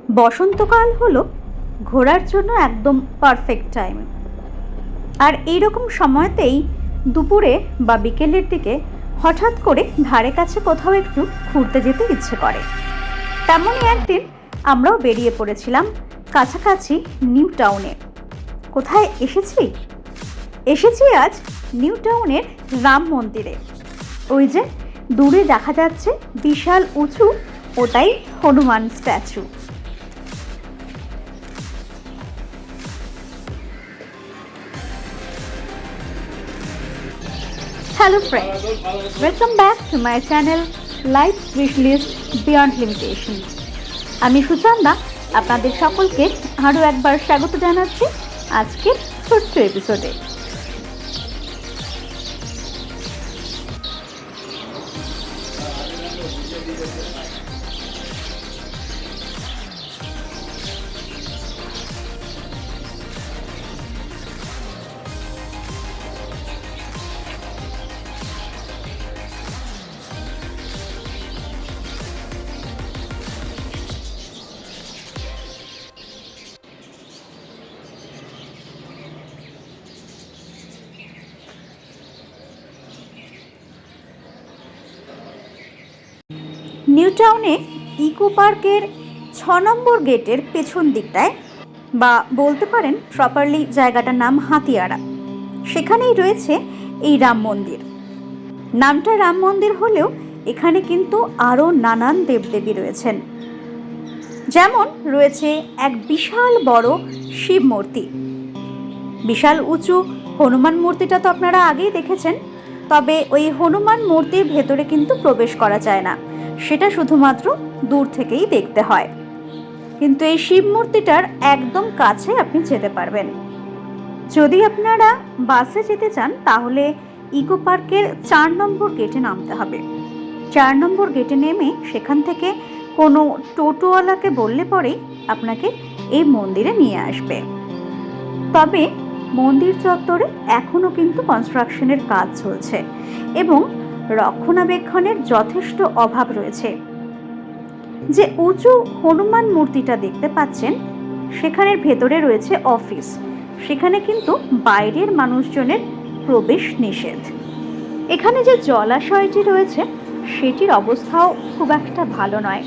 বসন্তকাল হলো ঘোরার জন্য একদম পারফেক্ট টাইম। আর এইরকম সময়তেই দুপুরে বা বিকেলের দিকে হঠাৎ করে ধারে কাছে কোথাও একটু ঘুরতে যেতে ইচ্ছে করে। তেমনই একদিন আমরাও বেরিয়ে পড়েছিলাম কাছাকাছি নিউ টাউনে। কোথায় এসেছি আজ নিউ টাউনের রাম মন্দিরে। ওই যে দূরে দেখা যাচ্ছে বিশাল উঁচু, ওটাই Hanuman statue. Hello friends, welcome back to my channel Life's Wishlist Beyond Limitations. আমি সুচন্দা আপনাদের সকলকে আরও একবার স্বাগত জানাচ্ছি আজকের ছোট্ট এপিসোডে। নিউ টাউনে ইকো পার্কের 6 নম্বর গেটের পেছন দিকটায়, বা বলতে পারেন প্রপারলি জায়গাটার নাম হাতিয়াড়া, সেখানেই রয়েছে এই রাম মন্দির। নামটা রাম মন্দির হলেও এখানে কিন্তু আরও নানান দেবদেবী রয়েছেন। যেমন রয়েছে এক বিশাল বড় শিব মূর্তি, বিশাল উঁচু হনুমান মূর্তিটা তো আপনারা আগেই দেখেছেন। তবে ওই হনুমান মূর্তির ভেতরে কিন্তু প্রবেশ করা যায় না, সেটা শুধুমাত্র দূর থেকেই দেখতে হয়। কিন্তু এই শিব মূর্তিটার একদম কাছে আপনি যেতে পারবেন। যদি আপনারা বাসে যেতে চান তাহলে ইকো পার্কের 4 নম্বর গেটে নামতে হবে। 4 নম্বর গেটে নেমে সেখান থেকে কোনো টোটোওয়ালাকে বললে পরেই আপনাকে এই মন্দিরে নিয়ে আসবে। তবে মন্দির চত্বরে এখনও কিন্তু কনস্ট্রাকশনের কাজ চলছে এবং রক্ষণাবেক্ষণের যথেষ্ট অভাব রয়েছে। যে উঁচু হনুমান মূর্তিটা দেখতে পাচ্ছেন সেখানের ভেতরে রয়েছে অফিস, সেখানে কিন্তু বাইরের মানুষজনের প্রবেশ নিষেধ। এখানে যে জলাশয়টি রয়েছে সেটির অবস্থাও খুব একটা ভালো নয়,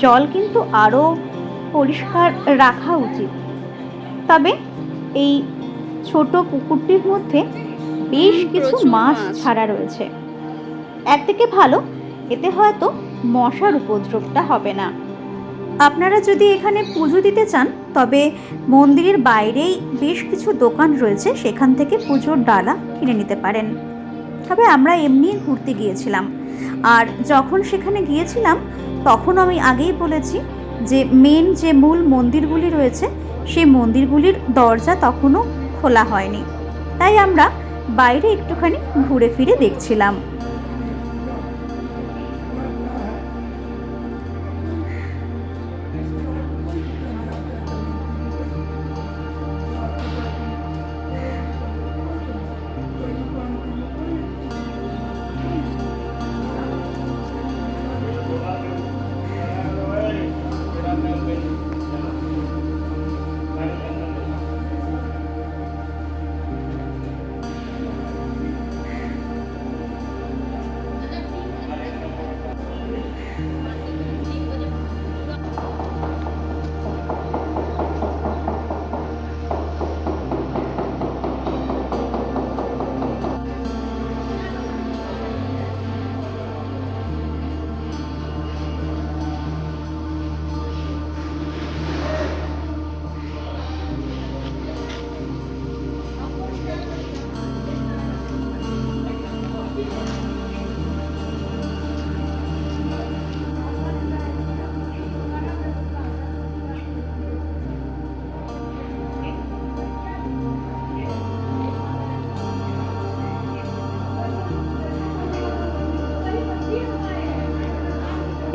জল কিন্তু আরও পরিষ্কার রাখা উচিত। তবে এই ছোট পুকুরটির মধ্যে বেশ কিছু মাছ ছাড়া রয়েছে। একদিকে ভালো, এতে হয়তো মশার উপদ্রবটা হবে না। আপনারা যদি এখানে পুজো দিতে চান তবে মন্দিরের বাইরেই বেশ কিছু দোকান রয়েছে, সেখান থেকে পুজোর ডালা কিনে নিতে পারেন। তবে আমরা এমনি ঘুরতে গিয়েছিলাম, আর যখন সেখানে গিয়েছিলাম তখন আমি আগেই বলেছি যে মেন যে মূল মন্দিরগুলি রয়েছে সেই মন্দিরগুলির দরজা তখনও খোলা হয়নি, তাই আমরা বাইরে একটুখানি ঘুরে ফিরে দেখছিলাম।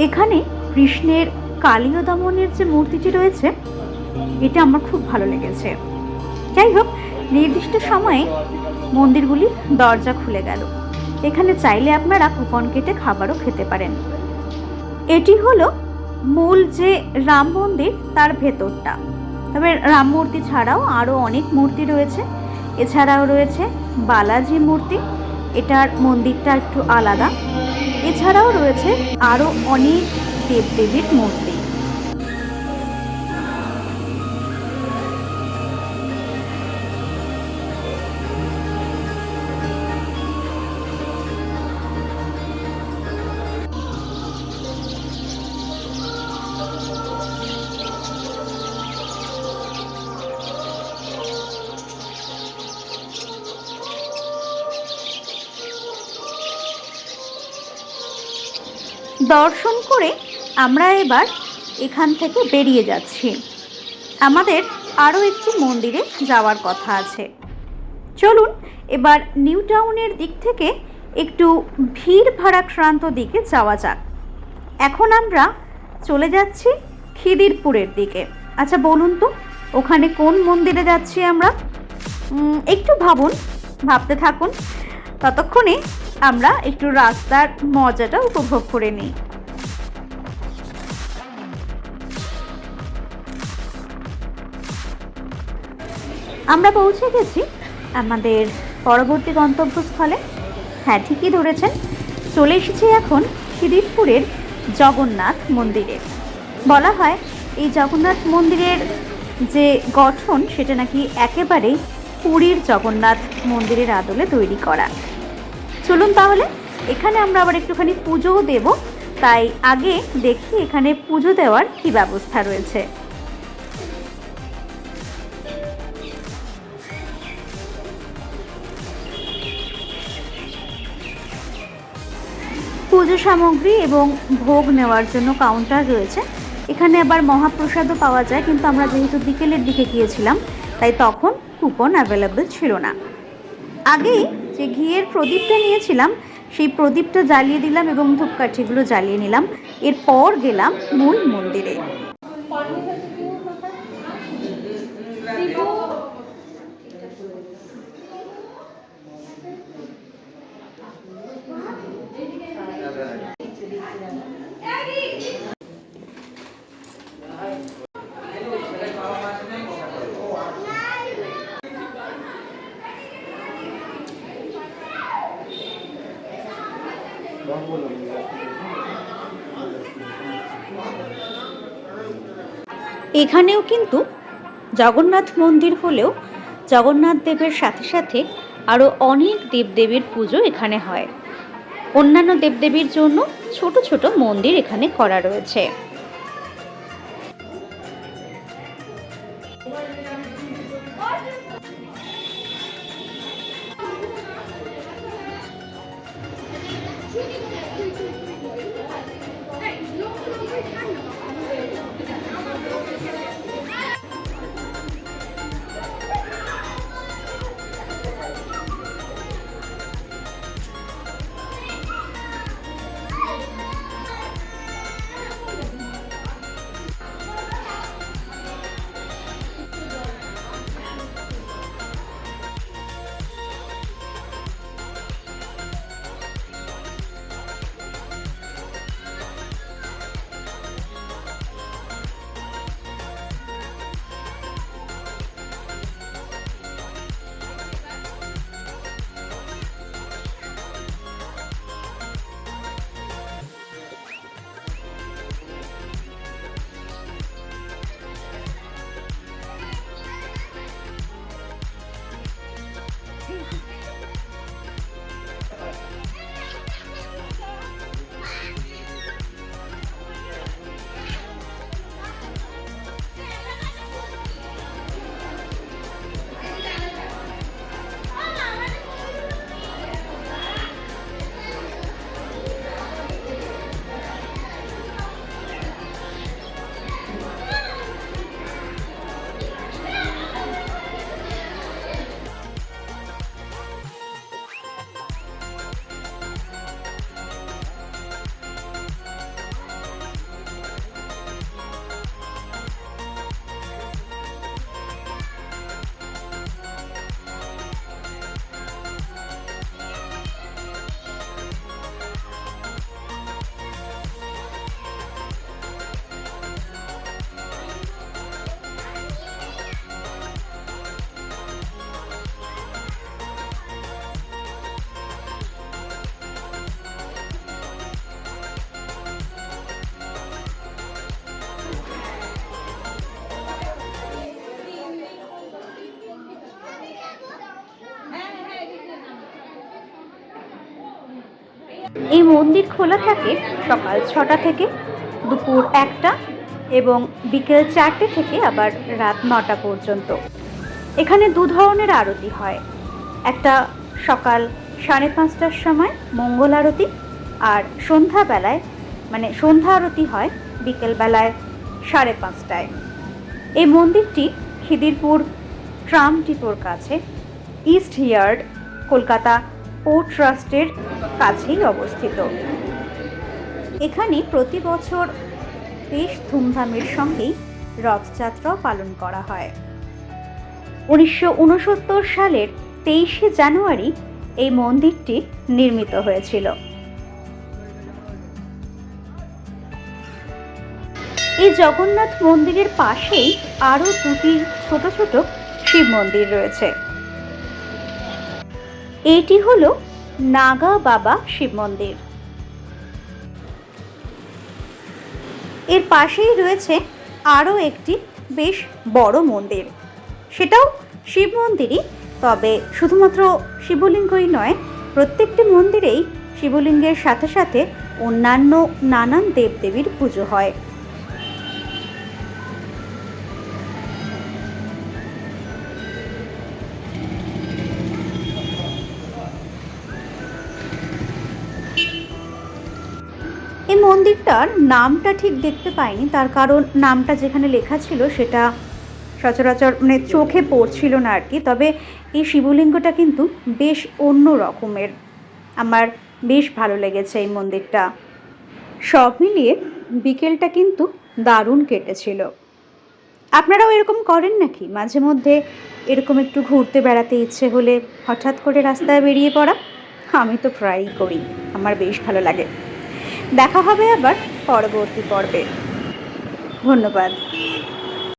এখানে কৃষ্ণের কালীয় দমনের যে মূর্তিটি রয়েছে এটা আমার খুব ভালো লেগেছে। যাই হোক, নির্দিষ্ট সময়ে মন্দিরগুলির দরজা খুলে গেল। এখানে চাইলে আপনারা কুপন কেটে খাবারও খেতে পারেন। এটি হলো মূল যে রাম মন্দির তার ভেতরটা। তবে রাম মূর্তি ছাড়াও আরও অনেক মূর্তি রয়েছে। এছাড়াও রয়েছে বালাজি মূর্তি, এটার মন্দিরটা একটু আলাদা। এছাড়াও রয়েছে আরও অনেক দেবদেবীর মূর্তি। দর্শন করে আমরা এবার এখান থেকে বেরিয়ে যাচ্ছি। আমাদের আরও একটি মন্দিরে যাওয়ার কথা আছে। চলুন এবার নিউ টাউনের দিক থেকে একটু ভিড় ভাড়াক্রান্ত দিকে যাওয়া যাক। এখন আমরা চলে যাচ্ছি খিদিরপুরের দিকে। আচ্ছা বলুন তো, ওখানে কোন মন্দিরে যাচ্ছি আমরা? একটু ভাবুন, ভাবতে থাকুন, ততক্ষণে আমরা একটু রাস্তার মজাটা উপভোগ করে নিই। আমরা পৌঁছে গেছি আমাদের পরবর্তী গন্তব্যস্থলে। হ্যাঁ, ঠিকই ধরেছেন, চলে এসেছি এখন খিদিরপুরের জগন্নাথ মন্দিরে। বলা হয় এই জগন্নাথ মন্দিরের যে গঠন সেটা নাকি একেবারেই পুরীর জগন্নাথ মন্দিরের আদলে তৈরি করা। চলুন তাহলে এখানে আমরা আবার একটুখানি পুজোও দেব, তাই আগে দেখি এখানে পুজো দেওয়ার কি ব্যবস্থা রয়েছে। পুজো সামগ্রী এবং ভোগ নেওয়ার জন্য কাউন্টার রয়েছে। এখানে আবার মহাপ্রসাদও পাওয়া যায়, কিন্তু আমরা যেহেতু বিকেলের দিকে গিয়েছিলাম তাই তখন কুপন অ্যাভেলেবল ছিল না। আগেই যে ঘিয়ের প্রদীপটা নিয়েছিলাম সেই প্রদীপটা জ্বালিয়ে দিলাম এবং ধূপকাঠিগুলো জ্বালিয়ে নিলাম। এরপর গেলাম মূল মন্দিরে। এখানেও কিন্তু জগন্নাথ মন্দির হলেও জগন্নাথ দেবের সাথে সাথে আরও অনেক দেবদেবীর পুজো এখানে হয়। অন্যান্য দেবদেবীর জন্য ছোট ছোট মন্দির এখানে করা রয়েছে। এই মন্দির খোলা থাকে সকাল 6টা থেকে দুপুর 1টা এবং বিকেল 4টে থেকে আবার রাত 9টা পর্যন্ত। এখানে দু ধরনের আরতি হয়, একটা সকাল 5:30টার সময় মঙ্গল আরতি, আর সন্ধ্যাবেলায় মানে সন্ধ্যা আরতি হয় বিকেলবেলায় 5:30টায়। এই মন্দিরটি খিদিরপুর ট্রাম ডিপোর কাছে ইস্ট ইয়ার্ড কলকাতা পোর্ট ট্রাস্টের কাছেই অবস্থিত। এখানে প্রতি বছর বেশ ধুমধামের সঙ্গেই রথযাত্রাও পালন করা হয়। 1969 সালের 23শে জানুয়ারি এই মন্দিরটি নির্মিত হয়েছিল। এই জগন্নাথ মন্দিরের পাশেই আরও দুটি ছোট ছোট শিব মন্দির রয়েছে। এটি হলো নাগা বাবা শিব মন্দির। এর পাশেই রয়েছে আরও একটি বেশ বড় মন্দির, সেটাও শিব মন্দিরই, তবে শুধুমাত্র শিবলিঙ্গই নয়, প্রত্যেকটি মন্দিরেই শিবলিঙ্গের সাথে সাথে অন্যান্য নানান দেবদেবীর পুজো হয়। এই মন্দিরটার নামটা ঠিক দেখতে পাইনি, তার কারণ নামটা যেখানে লেখা ছিল সেটা সচরাচর মানে চোখে পড়ছিল না আর কি। তবে এই শিবলিঙ্গটা কিন্তু বেশ অন্য রকমের, আমার বেশ ভালো লেগেছে এই মন্দিরটা। সব মিলিয়ে বিকেলটা কিন্তু দারুণ কেটেছিল। আপনারাও এরকম করেন নাকি? মাঝে মধ্যে এরকম একটু ঘুরতে বেড়াতে ইচ্ছে হলে হঠাৎ করে রাস্তায় বেরিয়ে পড়া? আমি তো প্রায়ই করি, আমার বেশ ভালো লাগে। দেখা হবে আবার পরবর্তী পর্বে। ধন্যবাদ।